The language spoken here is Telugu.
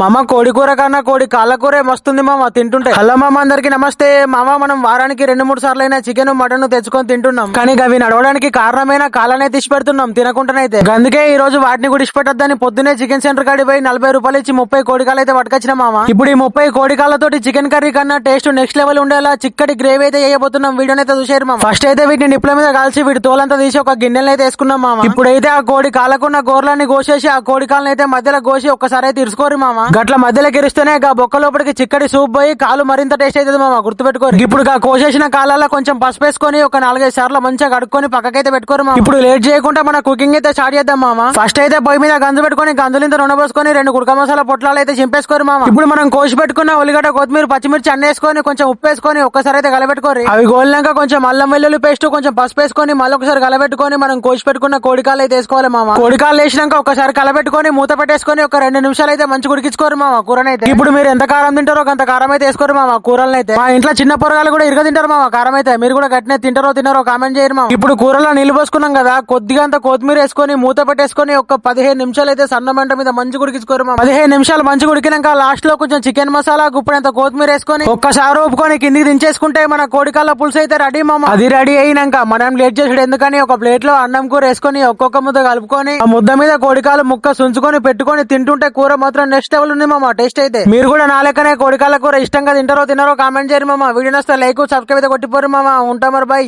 మామ కోడి కూర కన్నా కోడి కాళ్ళ కూరే మస్తుంది మామ తింటుంటే. హలో మామ, అందరికి నమస్తే మామ. మనం వారానికి 2-3 సార్లు అయినా చికెన్ మటన్ తెచ్చుకొని తింటున్నాం, కానీ అవి నడవడానికి కారణమైన కాళ్ళనే తీసి పెడుతున్నాం తినకుండానైతే. అందుకే ఈ రోజు వాటిని కూడా ఇష్టపెట్టద్దని పొద్దునే చికెన్ సెంటర్ కాడి పోయి 40 రూపాయలు ఇచ్చి 30 కోడికాలు అయితే పట్టుకొచ్చిన మామ. ఇప్పుడు ఈ 30 కోడికాలతోటి చికెన్ కర్రీ కన్నా టేస్ట్ నెక్స్ట్ లెవెల్ ఉండేలా చిక్కటి గ్రేవీ అయితే చేయబోతున్నాం. వీడియోని అయితే చూసారు మామ. ఫస్ట్ అయితే వీటిని నిప్పుల మీద కాల్చి వీటి తోలంతా తీసి ఒక గిన్నెలు అయితే వేసుకున్నాం మామ. ఇప్పుడైతే ఆ కోడి కాలకున్న గోర్లన్నీ కోసేసి ఆ కోడి కాళ్ళని అయితే మధ్యలో కోసి ఒక్కసారి అయితే ఇరుసుకోరు మామ. గట్ల మధ్యలో గిరిస్తేనే బొక్క లోపలికి చిక్కటి సూప్ పోయి కాలు మరింత టేస్ట్ అవుతుంది మామ, గుర్తుపెట్టుకోరు. ఇప్పుడు కోసేసిన కాలాల కొంచెం పసుపు వేసుకొని ఒక 4-5 సార్లు మంచిగా కడుక్కొని పక్కకైతే పెట్టుకోరు మామ. ఇప్పుడు లేట్ చేయకుండా మన కుకింగ్ అయితే స్టార్ట్ చేద్దాం మామ. ఫస్ట్ అయితే పొయ్యి మీద గంజు పెట్టుకొని గంజులింత నూనె పోసుకొని 2 కుడక మసాలా పొట్లాలు అయితే చింపేసుకోరు మామ. ఇప్పుడు మనం కోసి పెట్టుకున్న ఉల్లిగడ్డ, కొత్తిమీర, పచ్చిమిర్చి అన్ని వేసుకొని కొంచెం ఉప్పు వేసుకొని ఒక్కసారి అయితే కలబెట్టుకోరు. అవి గోలినాక కొంచెం అల్లం వెల్లుల్లి పేస్ట్, కొంచెం పసుపు వేసుకొని మళ్ళీ ఒకసారి కలబెట్టుకొని మనం కోసి పెట్టుకున్న కోడికాలు అయితే వేసుకోవాలి మామ. కోడికాలు వేసినాక ఒకసారి కలబెట్టుకొని మూత పెట్టేసుకొని ఒక 2 నిమిషాలు అయితే మంచి ఉడికించుకోరు మామ కూరనైతే. ఇప్పుడు మీరు ఎంత కారం తింటారో అంత కారం అయితే వేసుకోరు మామ కూరలను అయితే. మా ఇంట్లో చిన్న పొరగాలు కూడా ఇరుగ తింటారు మామ కారం అయితే. మీరు కూడా గట్టినే తింటారో కామెంట్ చేయరు మామ. ఇప్పుడు కూరలో నీళ్లు పోసుకున్నాం కదా, కొద్దిగా అంత కొత్తిమీర వేసుకొని మూత పెట్టేసుకొని ఒక 15 నిమిషాలు అయితే సన్న మంట మీద మంచి ఉడికించుకోరు మామ. 15 నిమిషాలు మంచి ఉడికినాక లాస్ట్ లో కొంచెం చికెన్ మసాలా, గుప్పుడంత కొత్తిమీర వేసుకొని ఒక్కసారి ఊపుకొని కిందికి దించేసుకుంటే మన కోడికాళ్ళ పులుసు అయితే రెడీ మామ. అది రెడీ అయినాక మనం లేట్ చేసాడు ఎందుకని ఒక ప్లేట్ లో అన్నం కూర వేసుకొని ఒక్కొక్క ముద్ద కలుపుకొని ఆ ముద్ద మీద కోడికాలు ముక్క సుంచుకొని పెట్టుకొని తింటుంటే కూర మాత్రం నెక్స్ట్ లెవెల్ ఉంది మామ టేస్ట్ అయితే. మీరు కూడా నా లెక్కనే కోడికాళ్ళ కూర ఇష్టంగా తింటారో కామెంట్ చేయరు మామ. వీడియో నచ్చితే లైక్, సబ్స్క్రైబ్ అయితే కొట్టిపోరు మామ. ఉంటా మరి, బై.